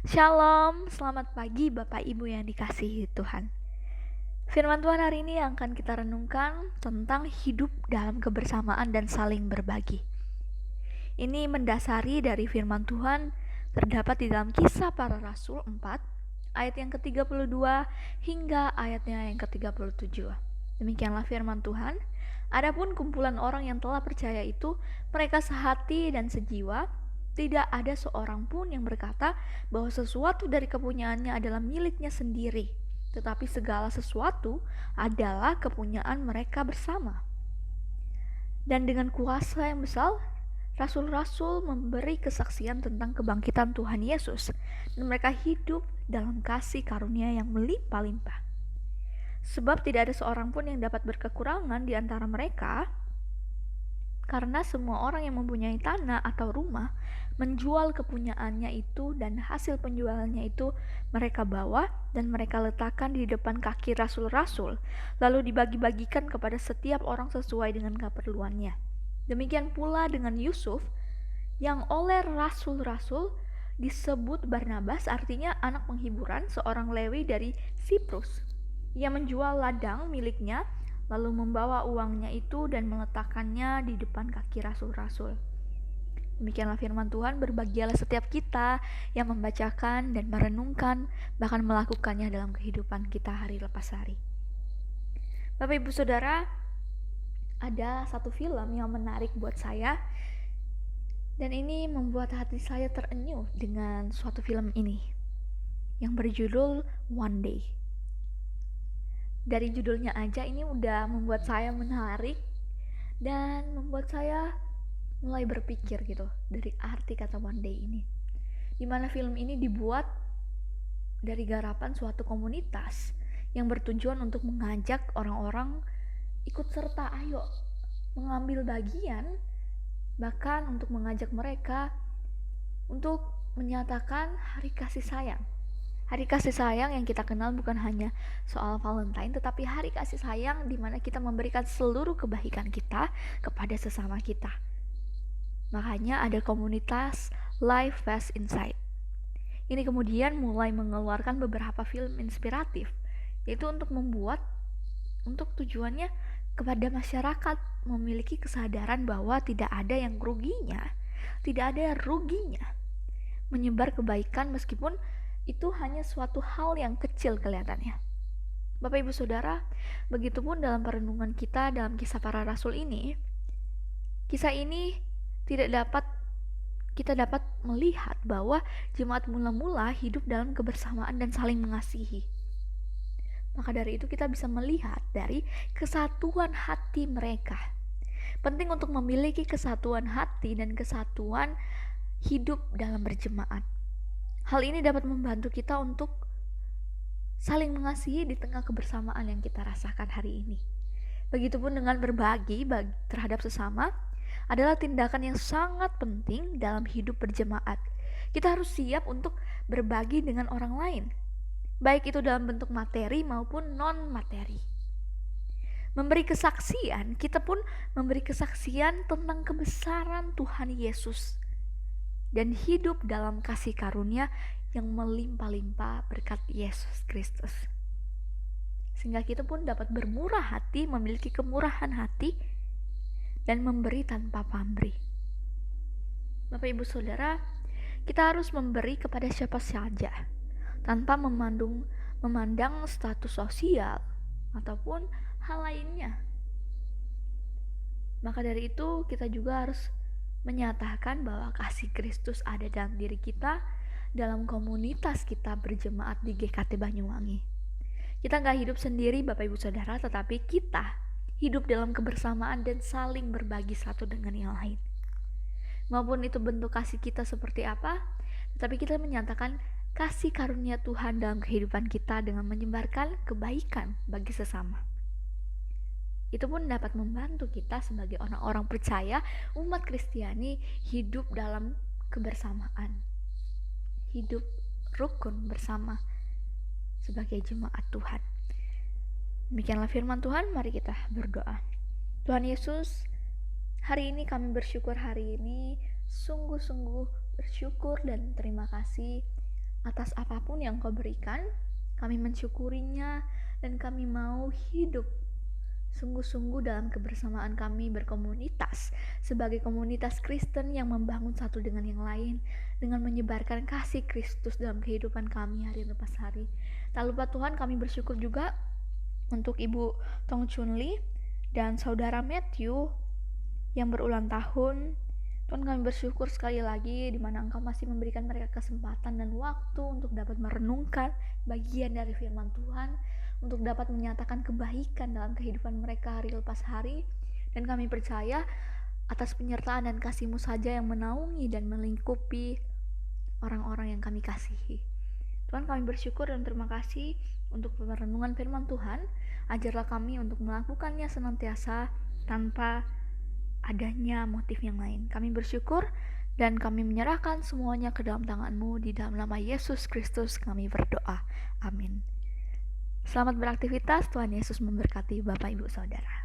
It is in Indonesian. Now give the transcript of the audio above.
Shalom, selamat pagi Bapak Ibu yang dikasihi Tuhan. Firman Tuhan hari ini yang akan kita renungkan tentang hidup dalam kebersamaan dan saling berbagi. Ini mendasari dari firman Tuhan terdapat di dalam Kisah Para Rasul 4 ayat yang ke-32 hingga ayatnya yang ke-37. Demikianlah firman Tuhan. Adapun kumpulan orang yang telah percaya itu, mereka sehati dan sejiwa. Tidak ada seorang pun yang berkata bahwa sesuatu dari kepunyaannya adalah miliknya sendiri, tetapi segala sesuatu adalah kepunyaan mereka bersama. Dan dengan kuasa yang besar, rasul-rasul memberi kesaksian tentang kebangkitan Tuhan Yesus, dan mereka hidup dalam kasih karunia yang melimpah-limpah. Sebab tidak ada seorang pun yang dapat berkekurangan di antara mereka, karena semua orang yang mempunyai tanah atau rumah menjual kepunyaannya itu, dan hasil penjualannya itu mereka bawa dan mereka letakkan di depan kaki rasul-rasul, lalu dibagi-bagikan kepada setiap orang sesuai dengan keperluannya. Demikian pula dengan Yusuf, yang oleh rasul-rasul disebut Barnabas, artinya anak penghiburan, seorang Lewi dari Siprus. Ia menjual ladang miliknya, lalu membawa uangnya itu dan meletakkannya di depan kaki rasul-rasul. Demikianlah firman Tuhan. Berbahagialah setiap kita yang membacakan dan merenungkan, bahkan melakukannya dalam kehidupan kita hari lepas hari. Bapak Ibu Saudara, ada satu film yang menarik buat saya, dan ini membuat hati saya terenyuh dengan suatu film ini yang berjudul One Day. Dari judulnya aja ini udah membuat saya menarik dan membuat saya mulai berpikir gitu dari arti kata one day ini. Dimana film ini dibuat dari garapan suatu komunitas yang bertujuan untuk mengajak orang-orang ikut serta, ayo mengambil bagian, bahkan untuk mengajak mereka untuk menyatakan hari kasih sayang. Hari kasih sayang yang kita kenal bukan hanya soal Valentine, tetapi hari kasih sayang di mana kita memberikan seluruh kebaikan kita kepada sesama kita. Makanya ada komunitas Life Fast Inside. Ini kemudian mulai mengeluarkan beberapa film inspiratif, yaitu untuk tujuannya kepada masyarakat memiliki kesadaran bahwa tidak ada yang ruginya, menyebar kebaikan meskipun itu hanya suatu hal yang kecil kelihatannya. Bapak Ibu Saudara, begitupun dalam perenungan kita dalam Kisah Para Rasul ini, kisah ini kita dapat melihat bahwa jemaat mula-mula hidup dalam kebersamaan dan saling mengasihi. Maka dari itu kita bisa melihat dari kesatuan hati mereka. Penting untuk memiliki kesatuan hati dan kesatuan hidup dalam berjemaat. Hal ini dapat membantu kita untuk saling mengasihi di tengah kebersamaan yang kita rasakan hari ini. Begitupun dengan berbagi terhadap sesama adalah tindakan yang sangat penting dalam hidup berjemaat. Kita harus siap untuk berbagi dengan orang lain, baik itu dalam bentuk materi maupun non-materi. Memberi kesaksian, kita pun memberi kesaksian tentang kebesaran Tuhan Yesus dan hidup dalam kasih karunia yang melimpah-limpah berkat Yesus Kristus. Sehingga kita pun dapat bermurah hati, memiliki kemurahan hati, dan memberi tanpa pamrih. Bapak Ibu Saudara, kita harus memberi kepada siapa saja, tanpa memandang status sosial ataupun hal lainnya. Maka dari itu kita juga harus menyatakan bahwa kasih Kristus ada dalam diri kita, dalam komunitas kita berjemaat di GKT Banyuwangi. Kita gak hidup sendiri Bapak Ibu Saudara, tetapi kita hidup dalam kebersamaan dan saling berbagi satu dengan yang lain. Maupun itu bentuk kasih kita seperti apa, tetapi kita menyatakan kasih karunia Tuhan dalam kehidupan kita dengan menyebarkan kebaikan bagi sesama. Itu pun dapat membantu kita sebagai orang-orang percaya, umat Kristiani, hidup dalam kebersamaan, hidup rukun bersama sebagai jemaat Tuhan. Demikianlah firman Tuhan, mari kita berdoa. Tuhan Yesus, hari ini kami bersyukur, hari ini sungguh-sungguh bersyukur dan terima kasih atas apapun yang Kau berikan. Kami mensyukurinya dan kami mau hidup sungguh-sungguh dalam kebersamaan kami berkomunitas sebagai komunitas Kristen yang membangun satu dengan yang lain dengan menyebarkan kasih Kristus dalam kehidupan kami hari lepas hari. Tak lupa Tuhan, kami bersyukur juga untuk Ibu Tong Chun Li dan Saudara Matthew yang berulang tahun. Tuhan, kami bersyukur sekali lagi di mana Engkau masih memberikan mereka kesempatan dan waktu untuk dapat merenungkan bagian dari firman Tuhan, untuk dapat menyatakan kebaikan dalam kehidupan mereka hari lepas hari. Dan kami percaya atas penyertaan dan kasih-Mu saja yang menaungi dan melingkupi orang-orang yang kami kasihi. Tuhan, kami bersyukur dan terima kasih untuk perenungan firman Tuhan. Ajarlah kami untuk melakukannya senantiasa tanpa adanya motif yang lain. Kami bersyukur dan kami menyerahkan semuanya ke dalam tangan-Mu. Di dalam nama Yesus Kristus kami berdoa. Amin. Selamat beraktivitas. Tuhan Yesus memberkati Bapak, Ibu, Saudara.